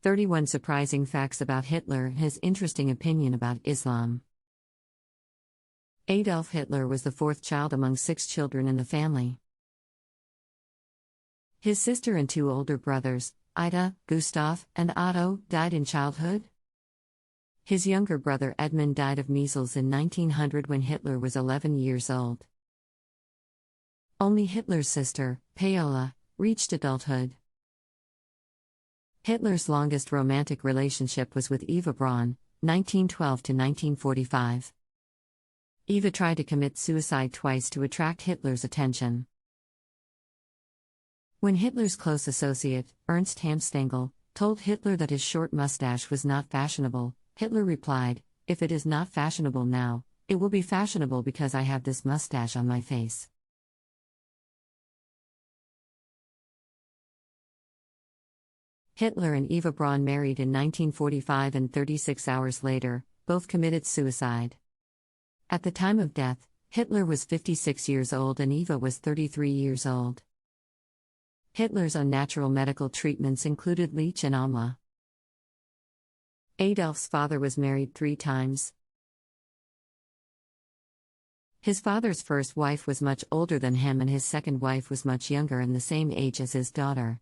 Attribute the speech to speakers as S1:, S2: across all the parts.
S1: 31 Surprising Facts About Hitler and His Interesting Opinion About Islam. Adolf Hitler was the fourth child among 6 children in the family. His sister and 2 older brothers, Ida, Gustav, and Otto, died in childhood. His younger brother Edmund died of measles in 1900 when Hitler was 11 years old. Only Hitler's sister, Paola, reached adulthood. Hitler's longest romantic relationship was with Eva Braun, 1912 to 1945. Eva tried to commit suicide twice to attract Hitler's attention. When Hitler's close associate, Ernst Hanfstaengl, told Hitler that his short mustache was not fashionable, Hitler replied, "If it is not fashionable now, it will be fashionable because I have this mustache on my face." Hitler and Eva Braun married in 1945 and 36 hours later, both committed suicide. At the time of death, Hitler was 56 years old and Eva was 33 years old. Hitler's unnatural medical treatments included leech and amla. Adolf's father was married 3 times. His father's first wife was much older than him and his second wife was much younger and the same age as his daughter.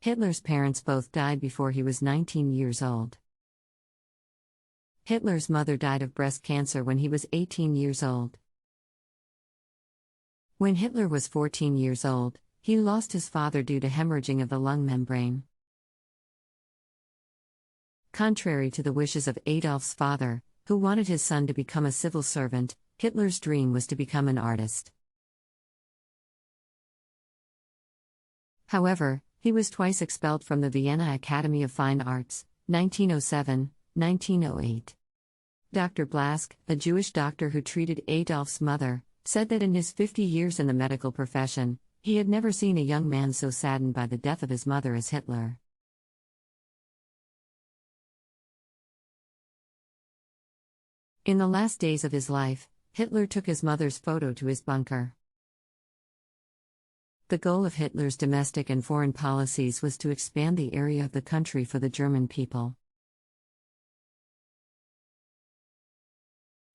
S1: Hitler's parents both died before he was 19 years old. Hitler's mother died of breast cancer when he was 18 years old. When Hitler was 14 years old, he lost his father due to hemorrhaging of the lung membrane. Contrary to the wishes of Adolf's father, who wanted his son to become a civil servant, Hitler's dream was to become an artist. However, he was twice expelled from the Vienna Academy of Fine Arts, 1907, 1908. Dr. Blask, a Jewish doctor who treated Adolf's mother, said that in his 50 years in the medical profession, he had never seen a young man so saddened by the death of his mother as Hitler. In the last days of his life, Hitler took his mother's photo to his bunker. The goal of Hitler's domestic and foreign policies was to expand the area of the country for the German people.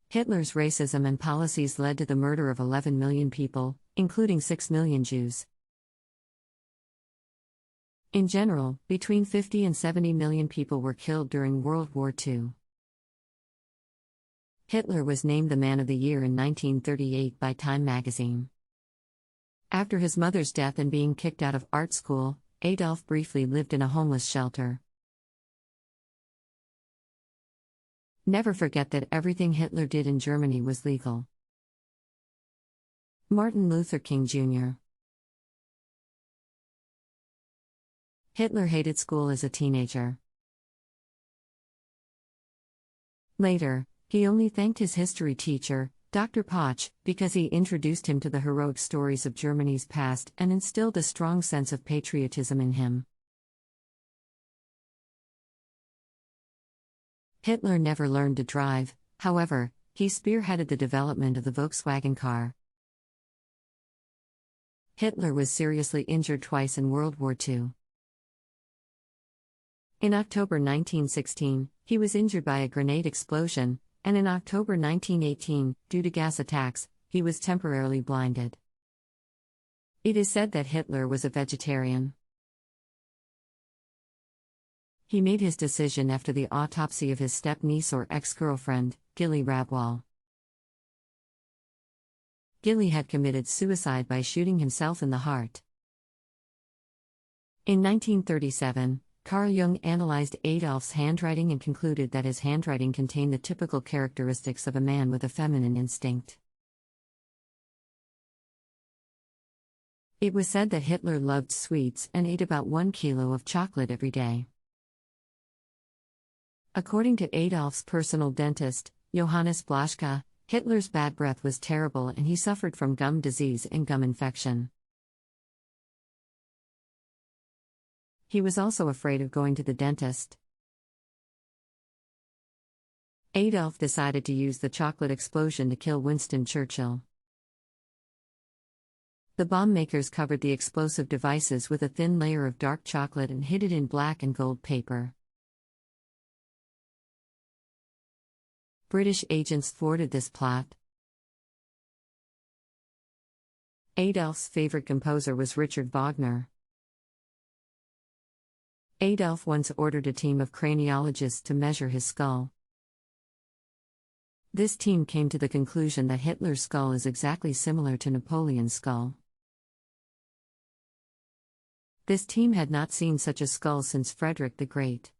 S1: Hitler's racism and policies led to the murder of 11 million people, including 6 million Jews. In general, between 50 and 70 million people were killed during World War II. Hitler was named the Man of the Year in 1938 by Time magazine. After his mother's death and being kicked out of art school, Adolf briefly lived in a homeless shelter. Never forget that everything Hitler did in Germany was legal. Martin Luther King Jr. Hitler hated school as a teenager. Later, he only thanked his history teacher, Dr. Poch, because he introduced him to the heroic stories of Germany's past and instilled a strong sense of patriotism in him. Hitler never learned to drive, however, he spearheaded the development of the Volkswagen car. Hitler was seriously injured twice in World War II. In October 1916, he was injured by a grenade explosion, and in October 1918, due to gas attacks, he was temporarily blinded. It is said that Hitler was a vegetarian. He made his decision after the autopsy of his step-niece or ex-girlfriend, Gilly Rabwal. Gilly had committed suicide by shooting himself in the heart. In 1937, Carl Jung analyzed Adolf's handwriting and concluded that his handwriting contained the typical characteristics of a man with a feminine instinct. It was said that Hitler loved sweets and ate about 1 kilo of chocolate every day. According to Adolf's personal dentist, Johannes Blaschka, Hitler's bad breath was terrible and he suffered from gum disease and gum infection. He was also afraid of going to the dentist. Adolf decided to use the chocolate explosion to kill Winston Churchill. The bomb makers covered the explosive devices with a thin layer of dark chocolate and hid it in black and gold paper. British agents thwarted this plot. Adolf's favorite composer was Richard Wagner. Adolf once ordered a team of craniologists to measure his skull. This team came to the conclusion that Hitler's skull is exactly similar to Napoleon's skull. This team had not seen such a skull since Frederick the Great.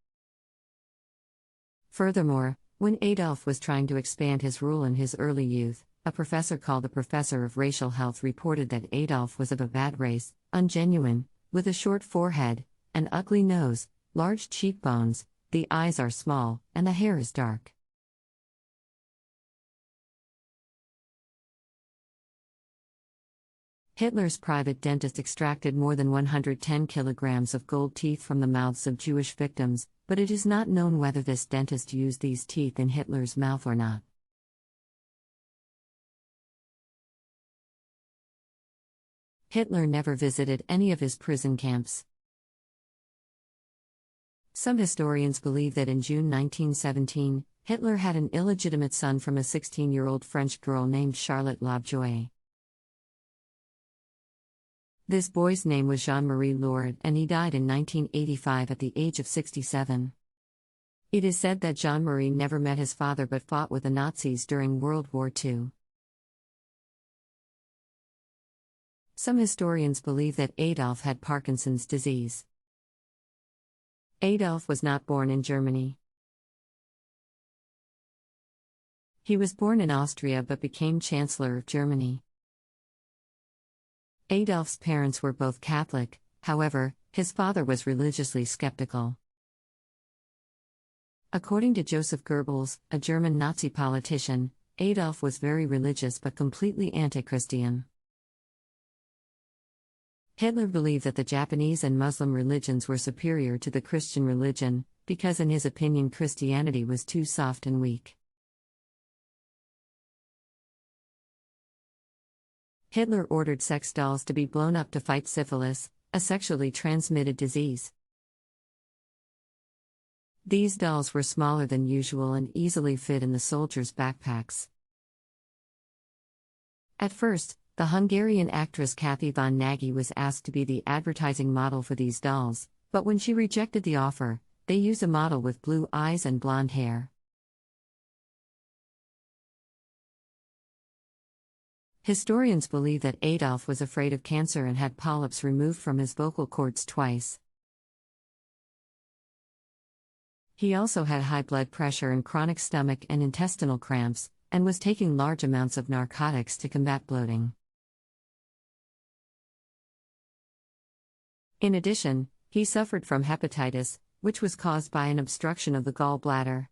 S1: Furthermore, when Adolf was trying to expand his rule in his early youth, a professor called the Professor of Racial Health reported that Adolf was of a bad race, ungenuine, with a short forehead, an ugly nose, large cheekbones, the eyes are small, and the hair is dark. Hitler's private dentist extracted more than 110 kilograms of gold teeth from the mouths of Jewish victims, but it is not known whether this dentist used these teeth in Hitler's mouth or not. Hitler never visited any of his prison camps. Some historians believe that in June 1917, Hitler had an illegitimate son from a 16-year-old French girl named Charlotte Lovejoy. This boy's name was Jean-Marie Lourdes, and he died in 1985 at the age of 67. It is said that Jean-Marie never met his father but fought with the Nazis during World War II. Some historians believe that Adolf had Parkinson's disease. Adolf was not born in Germany. He was born in Austria but became Chancellor of Germany. Adolf's parents were both Catholic, however, his father was religiously skeptical. According to Joseph Goebbels, a German Nazi politician, Adolf was very religious but completely anti-Christian. Hitler believed that the Japanese and Muslim religions were superior to the Christian religion, because in his opinion Christianity was too soft and weak. Hitler ordered sex dolls to be blown up to fight syphilis, a sexually transmitted disease. These dolls were smaller than usual and easily fit in the soldiers' backpacks. At first, the Hungarian actress Kathy von Nagy was asked to be the advertising model for these dolls, but when she rejected the offer, they used a model with blue eyes and blonde hair. Historians believe that Adolf was afraid of cancer and had polyps removed from his vocal cords twice. He also had high blood pressure and chronic stomach and intestinal cramps, and was taking large amounts of narcotics to combat bloating. In addition, he suffered from hepatitis, which was caused by an obstruction of the gallbladder.